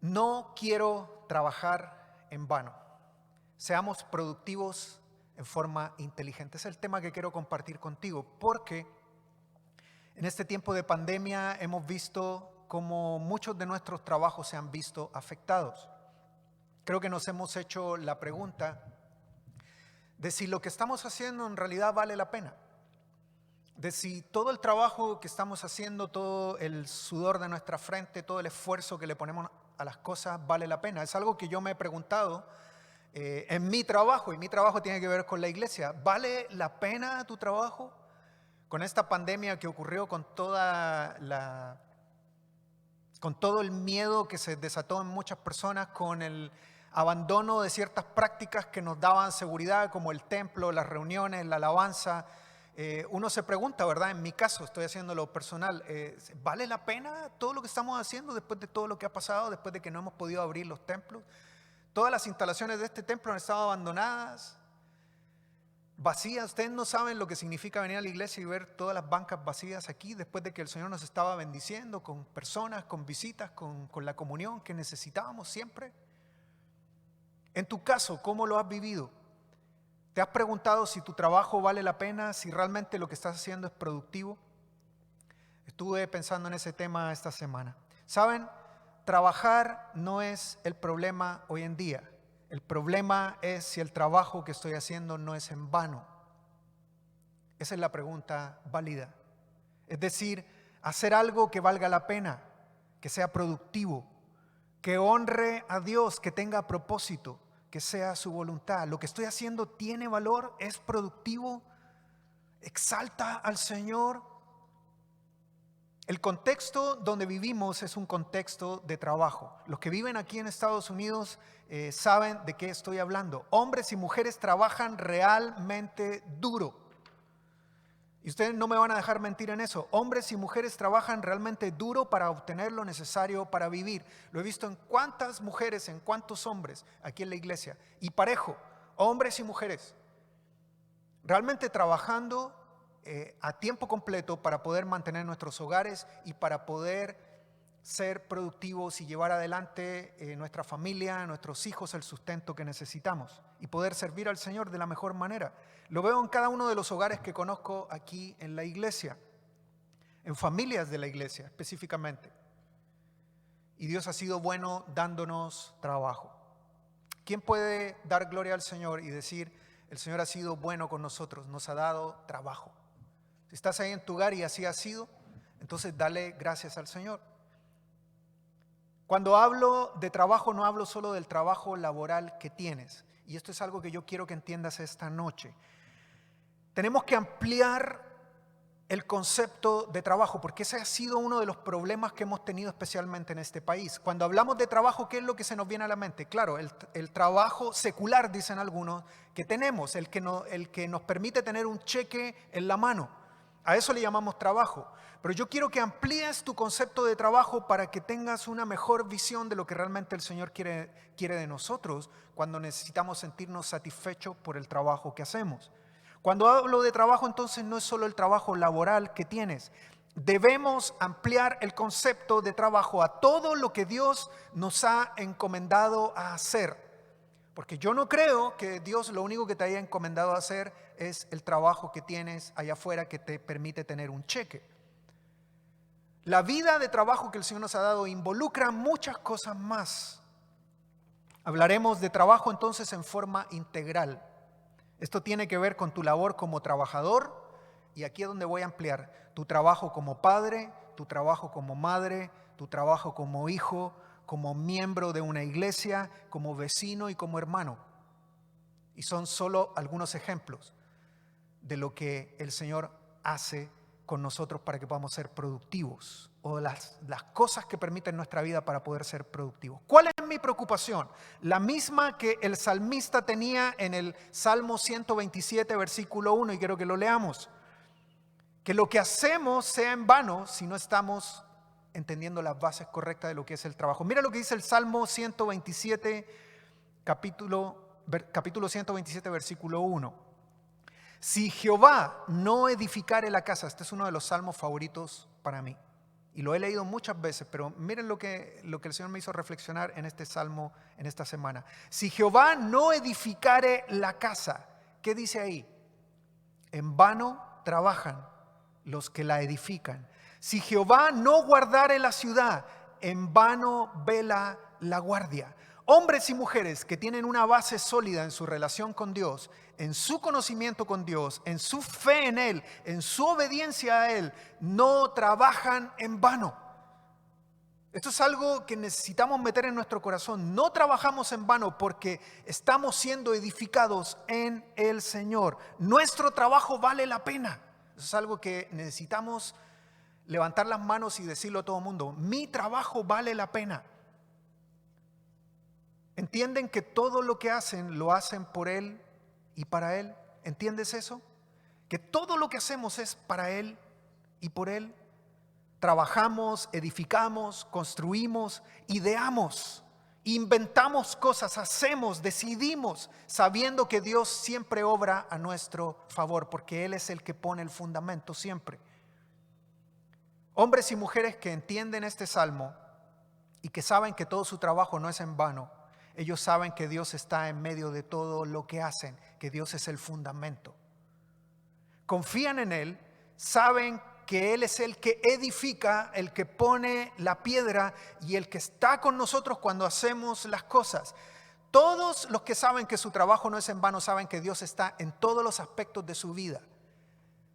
No quiero trabajar en vano. Seamos productivos en forma inteligente. Es el tema que quiero compartir contigo, porque en este tiempo de pandemia hemos visto cómo muchos de nuestros trabajos se han visto afectados. Creo que nos hemos hecho la pregunta de si lo que estamos haciendo en realidad vale la pena. De si todo el trabajo que estamos haciendo, todo el sudor de nuestra frente, todo el esfuerzo que le ponemos a las cosas vale la pena. Es algo que yo me he preguntado en mi trabajo, y mi trabajo tiene que ver con la iglesia. ¿Vale la pena tu trabajo? Con esta pandemia que ocurrió, con todo el miedo que se desató en muchas personas, con el abandono de ciertas prácticas que nos daban seguridad, como el templo, las reuniones, la alabanza. Uno se pregunta, ¿verdad? En mi caso, estoy haciendo lo personal, ¿vale la pena todo lo que estamos haciendo después de todo lo que ha pasado, después de que no hemos podido abrir los templos? Todas las instalaciones de este templo han estado abandonadas, vacías. Ustedes no saben lo que significa venir a la iglesia y ver todas las bancas vacías aquí, después de que el Señor nos estaba bendiciendo con personas, con visitas, con la comunión que necesitábamos siempre. En tu caso, ¿cómo lo has vivido? ¿Te has preguntado si tu trabajo vale la pena, si realmente lo que estás haciendo es productivo? Estuve pensando en ese tema esta semana. ¿Saben? Trabajar no es el problema hoy en día. El problema es si el trabajo que estoy haciendo no es en vano. Esa es la pregunta válida. Es decir, hacer algo que valga la pena, que sea productivo, que honre a Dios, que tenga propósito, que sea su voluntad. Lo que estoy haciendo tiene valor, es productivo, exalta al Señor. El contexto donde vivimos es un contexto de trabajo. Los que viven aquí en Estados Unidos saben de qué estoy hablando. Hombres y mujeres trabajan realmente duro. Y ustedes no me van a dejar mentir en eso. Hombres y mujeres trabajan realmente duro para obtener lo necesario para vivir. Lo he visto en cuántas mujeres, en cuántos hombres aquí en la iglesia. Y parejo, hombres y mujeres, realmente trabajando a tiempo completo para poder mantener nuestros hogares y para poder ser productivos y llevar adelante nuestra familia, nuestros hijos, el sustento que necesitamos y poder servir al Señor de la mejor manera. Lo veo en cada uno de los hogares que conozco aquí en la iglesia, en familias de la iglesia específicamente. Y Dios ha sido bueno dándonos trabajo. ¿Quién puede dar gloria al Señor y decir, el Señor ha sido bueno con nosotros, nos ha dado trabajo? Si estás ahí en tu hogar y así ha sido, entonces dale gracias al Señor. Cuando hablo de trabajo, no hablo solo del trabajo laboral que tienes. Y esto es algo que yo quiero que entiendas esta noche. Tenemos que ampliar el concepto de trabajo, porque ese ha sido uno de los problemas que hemos tenido especialmente en este país. Cuando hablamos de trabajo, ¿qué es lo que se nos viene a la mente? Claro, el trabajo secular, dicen algunos, que tenemos, el que nos permite tener un cheque en la mano. A eso le llamamos trabajo. Pero yo quiero que amplíes tu concepto de trabajo para que tengas una mejor visión de lo que realmente el Señor quiere de nosotros cuando necesitamos sentirnos satisfechos por el trabajo que hacemos. Cuando hablo de trabajo, entonces no es solo el trabajo laboral que tienes. Debemos ampliar el concepto de trabajo a todo lo que Dios nos ha encomendado a hacer. Porque yo no creo que Dios lo único que te haya encomendado a hacer es el trabajo que tienes allá afuera que te permite tener un cheque. La vida de trabajo que el Señor nos ha dado involucra muchas cosas más. Hablaremos de trabajo entonces en forma integral. Esto tiene que ver con tu labor como trabajador, y aquí es donde voy a ampliar tu trabajo como padre, tu trabajo como madre, tu trabajo como hijo, como miembro de una iglesia, como vecino y como hermano. Y son solo algunos ejemplos de lo que el Señor hace con nosotros para que podamos ser productivos, o las cosas que permiten nuestra vida para poder ser productivos. ¿Cuál es mi preocupación? La misma que el salmista tenía en el Salmo 127, versículo 1, y quiero que lo leamos. Que lo que hacemos sea en vano si no estamos entendiendo las bases correctas de lo que es el trabajo. Mira lo que dice el Salmo 127, capítulo 127, versículo 1. Si Jehová no edificare la casa, este es uno de los salmos favoritos para mí. Y lo he leído muchas veces, pero miren lo que el Señor me hizo reflexionar en este salmo en esta semana. Si Jehová no edificare la casa, ¿qué dice ahí? En vano trabajan los que la edifican. Si Jehová no guardare la ciudad, en vano vela la guardia. Hombres y mujeres que tienen una base sólida en su relación con Dios, en su conocimiento con Dios, en su fe en Él, en su obediencia a Él, no trabajan en vano. Esto es algo que necesitamos meter en nuestro corazón. No trabajamos en vano porque estamos siendo edificados en el Señor. Nuestro trabajo vale la pena. Eso es algo que necesitamos levantar las manos y decirlo a todo el mundo. Mi trabajo vale la pena. ¿Entienden que todo lo que hacen lo hacen por Él y para Él? ¿Entiendes eso? Que todo lo que hacemos es para Él y por Él. Trabajamos, edificamos, construimos, ideamos, inventamos cosas, hacemos, decidimos, sabiendo que Dios siempre obra a nuestro favor, porque Él es el que pone el fundamento siempre. Hombres y mujeres que entienden este salmo y que saben que todo su trabajo no es en vano, ellos saben que Dios está en medio de todo lo que hacen, que Dios es el fundamento. Confían en Él, saben que Él es el que edifica, el que pone la piedra y el que está con nosotros cuando hacemos las cosas. Todos los que saben que su trabajo no es en vano saben que Dios está en todos los aspectos de su vida.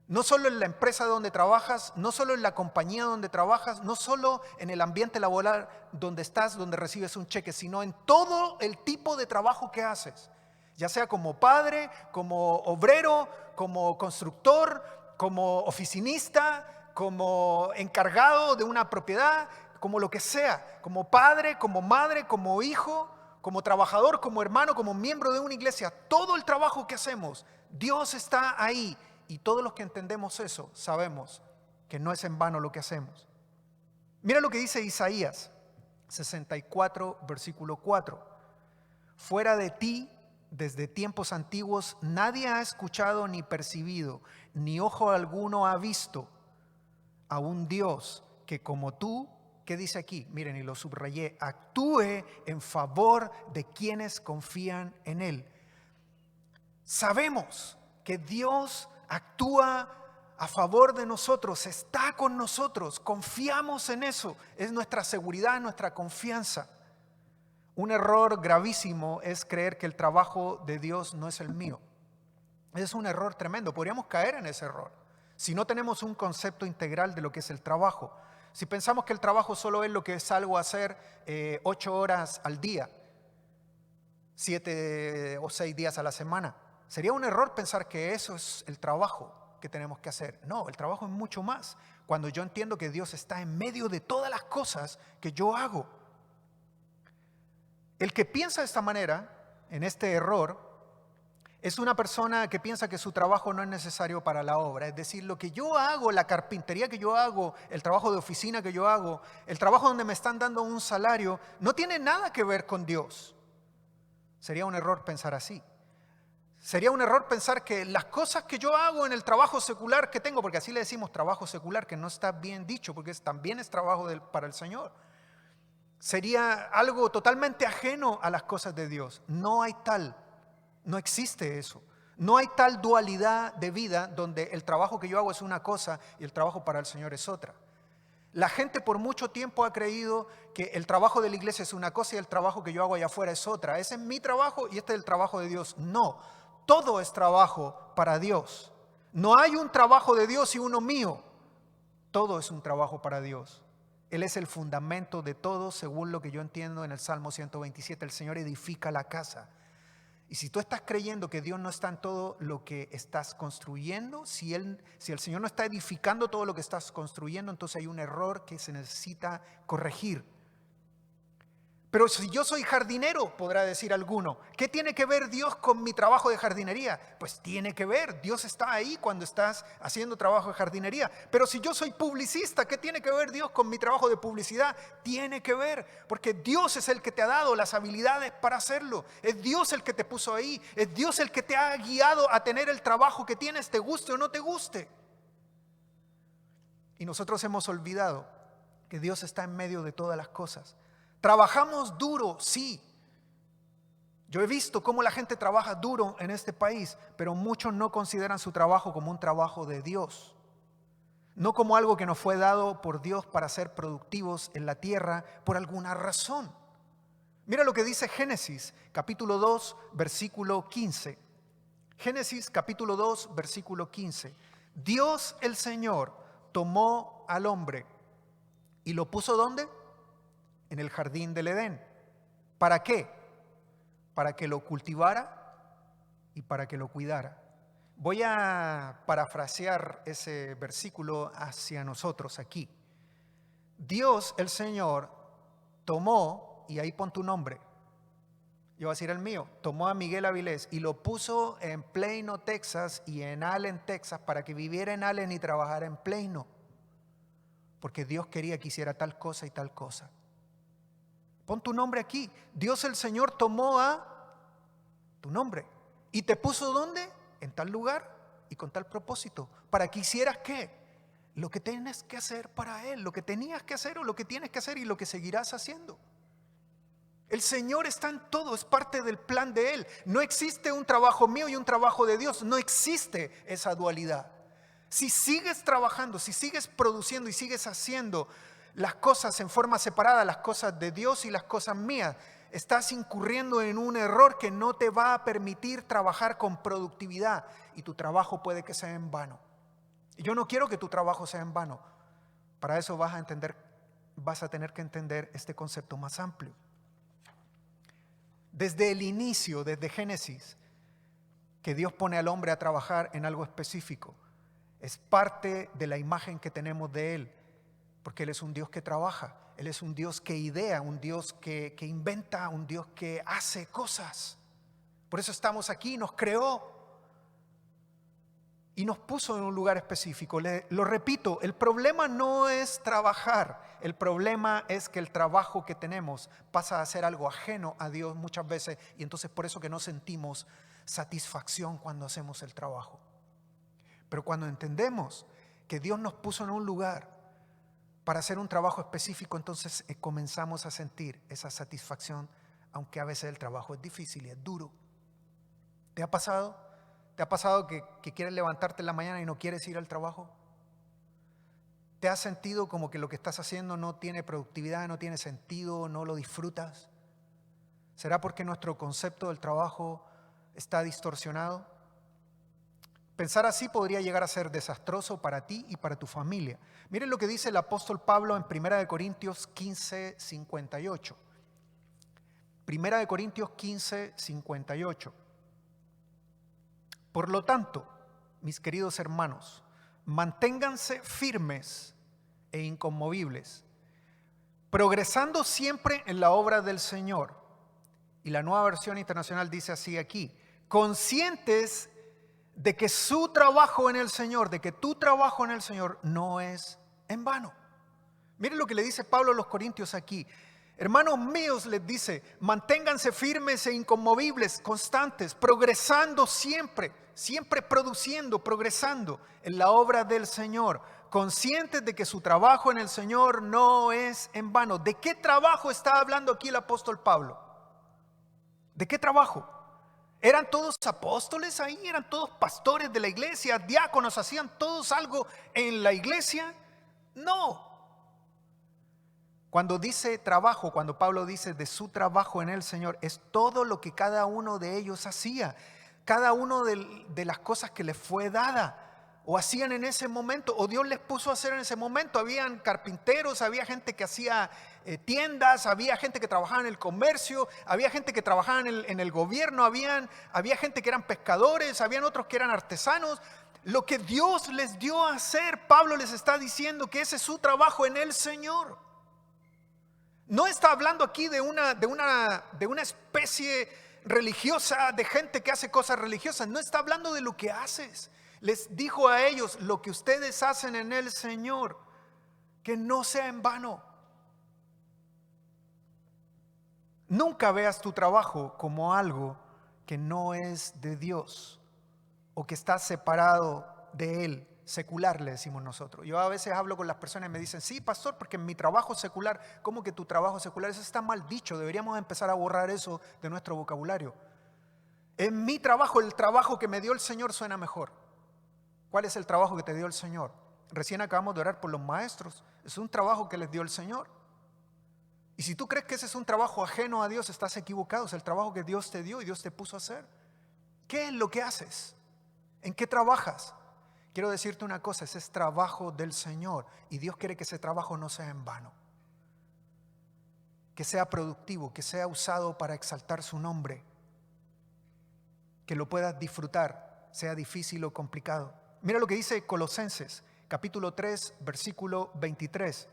No solo en la empresa donde trabajas, no solo en la compañía donde trabajas, no solo en el ambiente laboral donde estás, donde recibes un cheque, sino en todo el tipo de trabajo que haces. Ya sea como padre, como obrero, como constructor, como oficinista, como encargado de una propiedad, como lo que sea, como padre, como madre, como hijo, como trabajador, como hermano, como miembro de una iglesia. Todo el trabajo que hacemos, Dios está ahí. Y todos los que entendemos eso sabemos que no es en vano lo que hacemos. Mira lo que dice Isaías 64, versículo 4. Fuera de ti, desde tiempos antiguos, nadie ha escuchado ni percibido, ni ojo alguno ha visto a un Dios que como tú, ¿qué dice aquí? Miren, y lo subrayé, actúe en favor de quienes confían en Él. Sabemos que Dios actúa a favor de nosotros, está con nosotros, confiamos en eso, es nuestra seguridad, nuestra confianza. Un error gravísimo es creer que el trabajo de Dios no es el mío. Es un error tremendo, podríamos caer en ese error si no tenemos un concepto integral de lo que es el trabajo. Si pensamos que el trabajo solo es lo que salgo a hacer 8 horas al día, 7 o 6 días a la semana, sería un error pensar que eso es el trabajo que tenemos que hacer. No, el trabajo es mucho más. Cuando yo entiendo que Dios está en medio de todas las cosas que yo hago. El que piensa de esta manera, en este error, es una persona que piensa que su trabajo no es necesario para la obra. Es decir, lo que yo hago, la carpintería que yo hago, el trabajo de oficina que yo hago, el trabajo donde me están dando un salario, no tiene nada que ver con Dios. Sería un error pensar así. Sería un error pensar que las cosas que yo hago en el trabajo secular que tengo, porque así le decimos trabajo secular, que no está bien dicho, porque también es trabajo para el Señor, sería algo totalmente ajeno a las cosas de Dios. No hay tal, no existe eso. No hay tal dualidad de vida donde el trabajo que yo hago es una cosa y el trabajo para el Señor es otra. La gente por mucho tiempo ha creído que el trabajo de la iglesia es una cosa y el trabajo que yo hago allá afuera es otra. Ese es mi trabajo y este es el trabajo de Dios. No, todo es trabajo para Dios. No hay un trabajo de Dios y uno mío. Todo es un trabajo para Dios. Él es el fundamento de todo, según lo que yo entiendo en el Salmo 127. El Señor edifica la casa. Y si tú estás creyendo que Dios no está en todo lo que estás construyendo, si el Señor no está edificando todo lo que estás construyendo, entonces hay un error que se necesita corregir. Pero si yo soy jardinero, podrá decir alguno, ¿qué tiene que ver Dios con mi trabajo de jardinería? Pues tiene que ver, Dios está ahí cuando estás haciendo trabajo de jardinería. Pero si yo soy publicista, ¿qué tiene que ver Dios con mi trabajo de publicidad? Tiene que ver, porque Dios es el que te ha dado las habilidades para hacerlo. Es Dios el que te puso ahí, es Dios el que te ha guiado a tener el trabajo que tienes, te guste o no te guste. Y nosotros hemos olvidado que Dios está en medio de todas las cosas. Trabajamos duro, sí. Yo he visto cómo la gente trabaja duro en este país, pero muchos no consideran su trabajo como un trabajo de Dios. No como algo que nos fue dado por Dios para ser productivos en la tierra por alguna razón. Mira lo que dice Génesis, capítulo 2, versículo 15. Génesis, capítulo 2, versículo 15. Dios el Señor tomó al hombre y lo puso ¿dónde? En el jardín del Edén. ¿Para qué? Para que lo cultivara y para que lo cuidara. Voy a parafrasear ese versículo hacia nosotros aquí. Dios, el Señor, tomó, y ahí pon tu nombre, yo voy a decir el mío, tomó a Miguel Avilés y lo puso en Plano, Texas y en Allen, Texas, para que viviera en Allen y trabajara en Plano. Porque Dios quería que hiciera tal cosa y tal cosa. Pon tu nombre aquí. Dios el Señor tomó a tu nombre y te puso ¿dónde? En tal lugar y con tal propósito. ¿Para que hicieras qué? Lo que tienes que hacer para Él, lo que tenías que hacer o lo que tienes que hacer y lo que seguirás haciendo. El Señor está en todo, es parte del plan de Él. No existe un trabajo mío y un trabajo de Dios. No existe esa dualidad. Si sigues trabajando, si sigues produciendo y sigues haciendo las cosas en forma separada, las cosas de Dios y las cosas mías, estás incurriendo en un error que no te va a permitir trabajar con productividad y tu trabajo puede que sea en vano. Y yo no quiero que tu trabajo sea en vano. Para eso vas a tener que entender este concepto más amplio. Desde el inicio, desde Génesis, que Dios pone al hombre a trabajar en algo específico, es parte de la imagen que tenemos de Él, porque Él es un Dios que trabaja, Él es un Dios que idea, un Dios que inventa, un Dios que hace cosas. Por eso estamos aquí, nos creó y nos puso en un lugar específico. Lo repito, el problema no es trabajar, el problema es que el trabajo que tenemos pasa a ser algo ajeno a Dios muchas veces y entonces por eso que no sentimos satisfacción cuando hacemos el trabajo. Pero cuando entendemos que Dios nos puso en un lugar para hacer un trabajo específico, entonces comenzamos a sentir esa satisfacción, aunque a veces el trabajo es difícil y es duro. ¿Te ha pasado? ¿Te ha pasado que quieres levantarte en la mañana y no quieres ir al trabajo? ¿Te has sentido como que lo que estás haciendo no tiene productividad, no tiene sentido, no lo disfrutas? ¿Será porque nuestro concepto del trabajo está distorsionado? Pensar así podría llegar a ser desastroso para ti y para tu familia. Miren lo que dice el apóstol Pablo en 1 Corintios 15, 58. 1 Corintios 15, 58. Por lo tanto, mis queridos hermanos, manténganse firmes e inconmovibles, progresando siempre en la obra del Señor. Y la Nueva Versión Internacional dice así aquí: conscientes de que su trabajo en el Señor, de que tu trabajo en el Señor no es en vano. Miren lo que le dice Pablo a los Corintios aquí. Hermanos míos, les dice, manténganse firmes e inconmovibles, constantes, progresando siempre, siempre produciendo, progresando en la obra del Señor, conscientes de que su trabajo en el Señor no es en vano. ¿De qué trabajo está hablando aquí el apóstol Pablo? ¿De qué trabajo? ¿Eran todos apóstoles ahí? ¿Eran todos pastores de la iglesia? ¿Diáconos? ¿Hacían todos algo en la iglesia? No. Cuando dice trabajo, cuando Pablo dice de su trabajo en el Señor, es todo lo que cada uno de ellos hacía. Cada uno de las cosas que les fue dada o hacían en ese momento, o Dios les puso a hacer en ese momento. Habían carpinteros, había gente que hacía tiendas, había gente que trabajaba en el comercio, había gente que trabajaba en el gobierno, había gente que eran pescadores, habían otros que eran artesanos. Lo que Dios les dio a hacer, Pablo les está diciendo que ese es su trabajo en el Señor. No está hablando aquí de una especie religiosa, de gente que hace cosas religiosas. No está hablando de lo que haces. Les dijo a ellos: lo que ustedes hacen en el Señor, que no sea en vano. Nunca veas tu trabajo como algo que no es de Dios o que está separado de Él. secular, le decimos nosotros. Yo a veces hablo con las personas y me dicen, sí, pastor, porque en mi trabajo secular. ¿Cómo que tu trabajo secular? Eso está mal dicho, deberíamos empezar a borrar eso de nuestro vocabulario. En mi trabajo, el trabajo que me dio el Señor suena mejor. ¿Cuál es el trabajo que te dio el Señor? Recién acabamos de orar por los maestros. Es un trabajo que les dio el Señor. Y si tú crees que ese es un trabajo ajeno a Dios, estás equivocado. Es el trabajo que Dios te dio y Dios te puso a hacer. ¿Qué es lo que haces? ¿En qué trabajas? Quiero decirte una cosa, ese es trabajo del Señor. Y Dios quiere que ese trabajo no sea en vano. Que sea productivo, que sea usado para exaltar su nombre. Que lo puedas disfrutar, sea difícil o complicado. Mira lo que dice Colosenses, capítulo 3, versículo 23.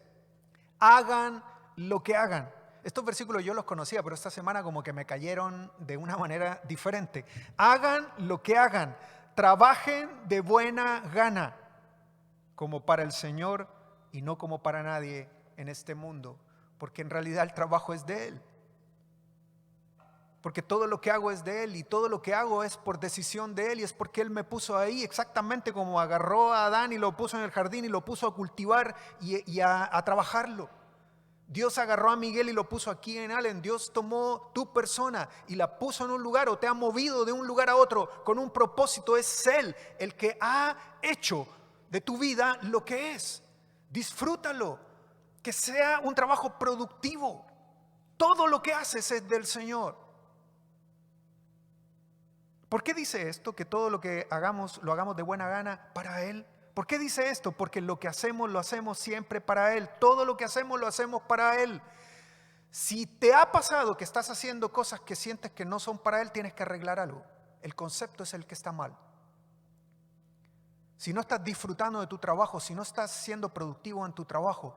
Hagan lo que hagan. Estos versículos yo los conocía, pero esta semana como que me cayeron de una manera diferente. Hagan lo que hagan. Trabajen de buena gana, como para el Señor y no como para nadie en este mundo, porque en realidad el trabajo es de Él. Porque todo lo que hago es de Él y todo lo que hago es por decisión de Él y es porque Él me puso ahí, exactamente como agarró a Adán y lo puso en el jardín y lo puso a cultivar y a trabajarlo. Dios agarró a Miguel y lo puso aquí en Allen. Dios tomó tu persona y la puso en un lugar o te ha movido de un lugar a otro con un propósito. Es Él el que ha hecho de tu vida lo que es. Disfrútalo, que sea un trabajo productivo. Todo lo que haces es del Señor. ¿Por qué dice esto? Que todo lo que hagamos lo hagamos de buena gana para Él. ¿Por qué dice esto? Porque lo que hacemos lo hacemos siempre para Él. Todo lo que hacemos lo hacemos para Él. Si te ha pasado que estás haciendo cosas que sientes que no son para Él, tienes que arreglar algo. El concepto es el que está mal. Si no estás disfrutando de tu trabajo, si no estás siendo productivo en tu trabajo,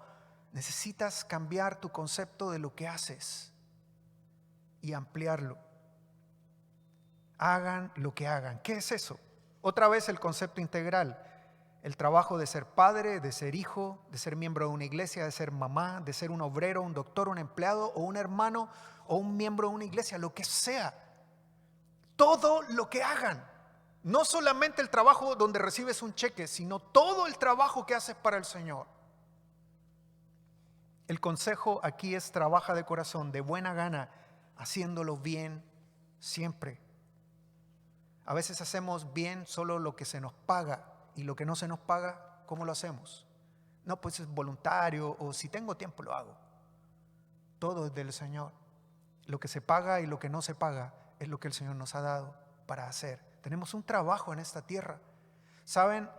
necesitas cambiar tu concepto de lo que haces y ampliarlo. Hagan lo que hagan. ¿Qué es eso? Otra vez el concepto integral. El trabajo de ser padre, de ser hijo, de ser miembro de una iglesia, de ser mamá, de ser un obrero, un doctor, un empleado o un hermano o un miembro de una iglesia, lo que sea. Todo lo que hagan. No solamente el trabajo donde recibes un cheque, sino todo el trabajo que haces para el Señor. El consejo aquí es trabaja de corazón, de buena gana, haciéndolo bien siempre. A veces hacemos bien solo lo que se nos paga. Y lo que no se nos paga, ¿cómo lo hacemos? No, pues es voluntario o si tengo tiempo lo hago. Todo es del Señor. Lo que se paga y lo que no se paga es lo que el Señor nos ha dado para hacer. Tenemos un trabajo en esta tierra. ¿Saben?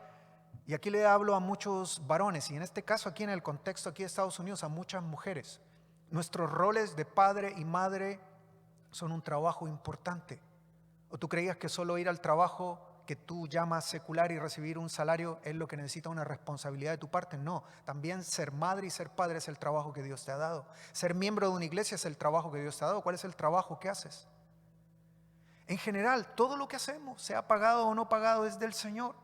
Y aquí le hablo a muchos varones y en este caso aquí en el contexto aquí de Estados Unidos a muchas mujeres. Nuestros roles de padre y madre son un trabajo importante. ¿O tú creías que solo ir al trabajo que tú llamas secular y recibir un salario es lo que necesita una responsabilidad de tu parte? No, también ser madre y ser padre es el trabajo que Dios te ha dado. Ser miembro de una iglesia es el trabajo que Dios te ha dado. ¿Cuál es el trabajo que haces? En general, todo lo que hacemos, sea pagado o no pagado, es del Señor.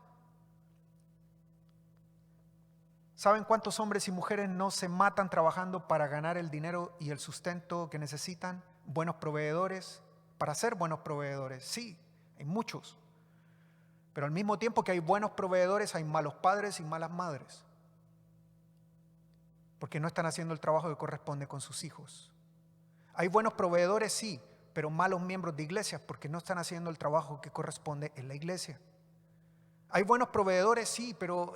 ¿Saben cuántos hombres y mujeres no se matan trabajando para ganar el dinero y el sustento que necesitan? Buenos proveedores, para ser buenos proveedores, sí, hay muchos. Pero al mismo tiempo que hay buenos proveedores, hay malos padres y malas madres. Porque no están haciendo el trabajo que corresponde con sus hijos. Hay buenos proveedores, sí, pero malos miembros de iglesias porque no están haciendo el trabajo que corresponde en la iglesia. Hay buenos proveedores, sí, pero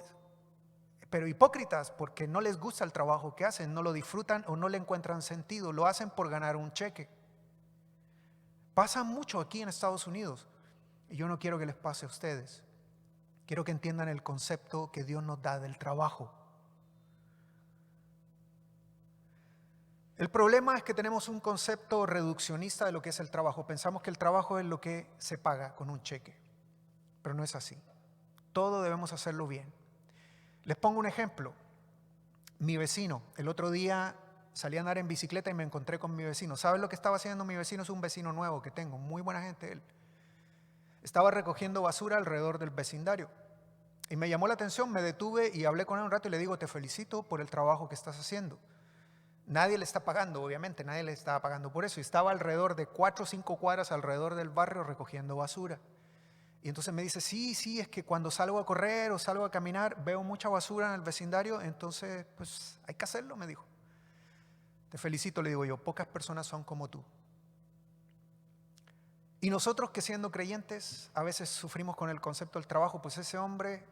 hipócritas porque no les gusta el trabajo que hacen, no lo disfrutan o no le encuentran sentido, lo hacen por ganar un cheque. Pasa mucho aquí en Estados Unidos. Y yo no quiero que les pase a ustedes. Quiero que entiendan el concepto que Dios nos da del trabajo. El problema es que tenemos un concepto reduccionista de lo que es el trabajo. Pensamos que el trabajo es lo que se paga con un cheque. Pero no es así. Todo debemos hacerlo bien. Les pongo un ejemplo. Mi vecino, el otro día salí a andar en bicicleta y me encontré con mi vecino. ¿Sabes lo que estaba haciendo mi vecino? Es un vecino nuevo que tengo. Muy buena gente él. Estaba recogiendo basura alrededor del vecindario y me llamó la atención, me detuve y hablé con él un rato y le digo, te felicito por el trabajo que estás haciendo. Nadie le está pagando, obviamente, nadie le estaba pagando por eso. Y estaba alrededor de 4 o 5 cuadras alrededor del barrio recogiendo basura. Y entonces me dice, sí, es que cuando salgo a correr o salgo a caminar veo mucha basura en el vecindario, entonces pues hay que hacerlo, me dijo. Te felicito, le digo yo, pocas personas son como tú. Y nosotros que siendo creyentes a veces sufrimos con el concepto del trabajo, pues ese hombre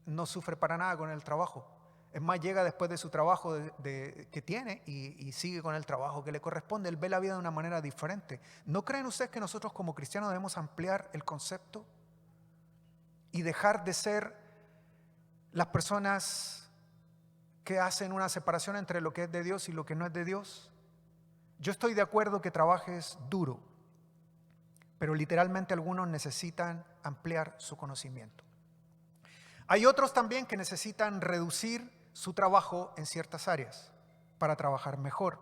no sufre para nada con el trabajo. Es más, llega después de su trabajo que tiene y sigue con el trabajo que le corresponde. Él ve la vida de una manera diferente. ¿No creen ustedes que nosotros como cristianos debemos ampliar el concepto y dejar de ser las personas que hacen una separación entre lo que es de Dios y lo que no es de Dios? Yo estoy de acuerdo que trabajes duro, pero literalmente algunos necesitan ampliar su conocimiento. Hay otros también que necesitan reducir su trabajo en ciertas áreas para trabajar mejor.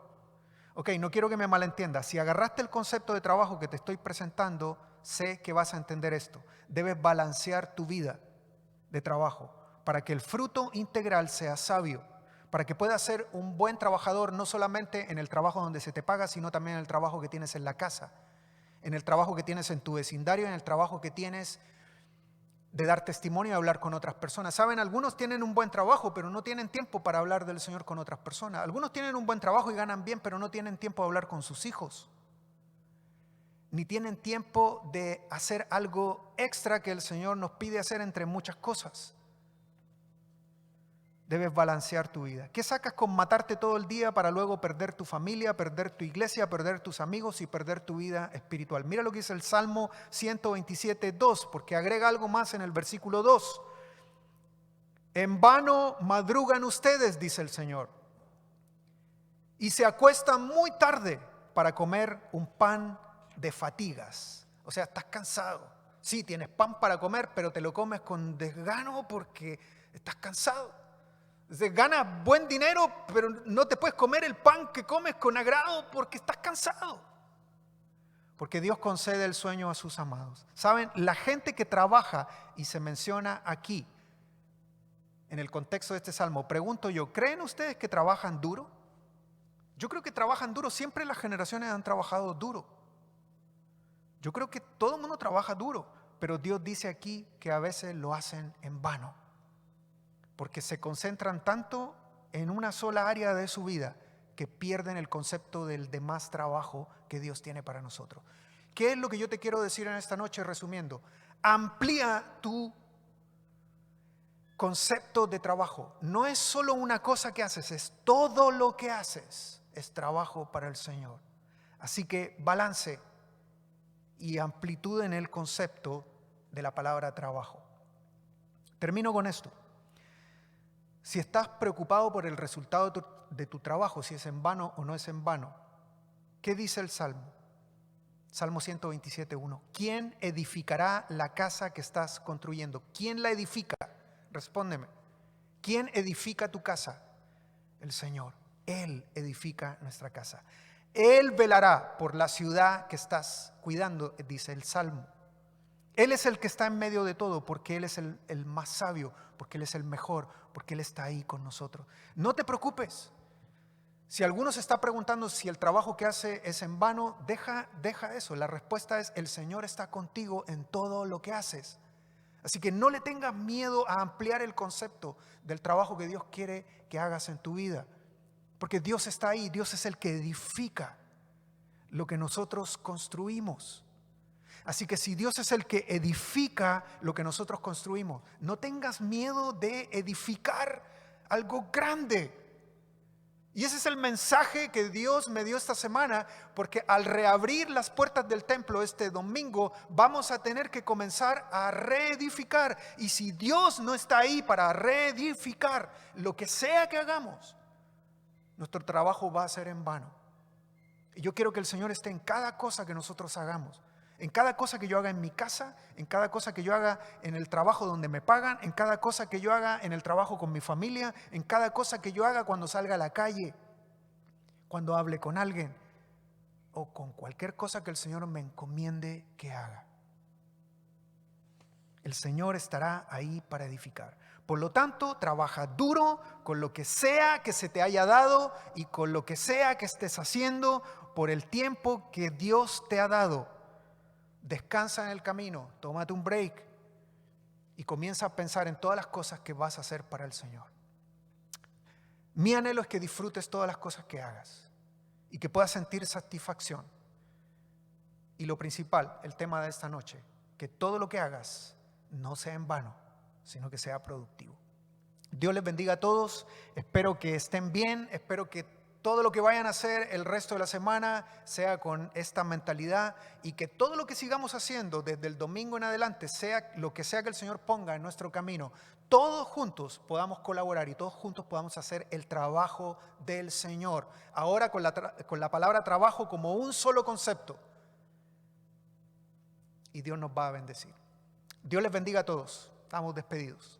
Ok, no quiero que me malentiendas. Si agarraste el concepto de trabajo que te estoy presentando, sé que vas a entender esto. Debes balancear tu vida de trabajo para que el fruto integral sea sabio, para que puedas ser un buen trabajador, no solamente en el trabajo donde se te paga, sino también en el trabajo que tienes en la casa, en el trabajo que tienes en tu vecindario, en el trabajo que tienes de dar testimonio y hablar con otras personas. Saben, algunos tienen un buen trabajo, pero no tienen tiempo para hablar del Señor con otras personas. Algunos tienen un buen trabajo y ganan bien, pero no tienen tiempo de hablar con sus hijos. Ni tienen tiempo de hacer algo extra que el Señor nos pide hacer entre muchas cosas. Debes balancear tu vida. ¿Qué sacas con matarte todo el día para luego perder tu familia, perder tu iglesia, perder tus amigos y perder tu vida espiritual? Mira lo que dice el Salmo 127:2, porque agrega algo más en el versículo 2. En vano madrugan ustedes, dice el Señor, y se acuestan muy tarde para comer un pan de fatigas. O sea, estás cansado. Sí, tienes pan para comer, pero te lo comes con desgano porque estás cansado. Ganas buen dinero, pero no te puedes comer el pan que comes con agrado porque estás cansado. Porque Dios concede el sueño a sus amados. ¿Saben? La gente que trabaja, y se menciona aquí, en el contexto de este salmo, pregunto yo, ¿creen ustedes que trabajan duro? Yo creo que trabajan duro. Siempre las generaciones han trabajado duro. Yo creo que todo el mundo trabaja duro, pero Dios dice aquí que a veces lo hacen en vano, porque se concentran tanto en una sola área de su vida que pierden el concepto del demás trabajo que Dios tiene para nosotros. ¿Qué es lo que yo te quiero decir en esta noche resumiendo? Amplía tu concepto de trabajo. No es solo una cosa que haces, es todo lo que haces, es trabajo para el Señor. Así que balance y amplitud en el concepto de la palabra trabajo. Termino con esto. Si estás preocupado por el resultado de tu trabajo, si es en vano o no es en vano, ¿qué dice el Salmo? Salmo 127:1. ¿Quién edificará la casa que estás construyendo? ¿Quién la edifica? Respóndeme. ¿Quién edifica tu casa? El Señor. Él edifica nuestra casa. Él velará por la ciudad que estás cuidando, dice el Salmo. Él es el que está en medio de todo, porque Él es el más sabio, porque Él es el mejor, porque Él está ahí con nosotros. No te preocupes. Si alguno se está preguntando si el trabajo que hace es en vano, deja eso. La respuesta es: el Señor está contigo en todo lo que haces. Así que no le tengas miedo a ampliar el concepto del trabajo que Dios quiere que hagas en tu vida, porque Dios está ahí. Dios es el que edifica lo que nosotros construimos. Así que si Dios es el que edifica lo que nosotros construimos, no tengas miedo de edificar algo grande. Y ese es el mensaje que Dios me dio esta semana, porque al reabrir las puertas del templo este domingo, vamos a tener que comenzar a reedificar. Y si Dios no está ahí para reedificar lo que sea que hagamos, nuestro trabajo va a ser en vano. Y yo quiero que el Señor esté en cada cosa que nosotros hagamos. En cada cosa que yo haga en mi casa, en cada cosa que yo haga en el trabajo donde me pagan, en cada cosa que yo haga en el trabajo con mi familia, en cada cosa que yo haga cuando salga a la calle, cuando hable con alguien o con cualquier cosa que el Señor me encomiende que haga. El Señor estará ahí para edificar. Por lo tanto, trabaja duro con lo que sea que se te haya dado y con lo que sea que estés haciendo por el tiempo que Dios te ha dado. Descansa en el camino, tómate un break y comienza a pensar en todas las cosas que vas a hacer para el Señor. Mi anhelo es que disfrutes todas las cosas que hagas y que puedas sentir satisfacción. Y lo principal, el tema de esta noche, que todo lo que hagas no sea en vano, sino que sea productivo. Dios les bendiga a todos, espero que estén bien, espero que todo lo que vayan a hacer el resto de la semana sea con esta mentalidad y que todo lo que sigamos haciendo desde el domingo en adelante, sea lo que sea que el Señor ponga en nuestro camino, todos juntos podamos colaborar y todos juntos podamos hacer el trabajo del Señor. Ahora con la palabra trabajo como un solo concepto. Y Dios nos va a bendecir. Dios les bendiga a todos. Estamos despedidos.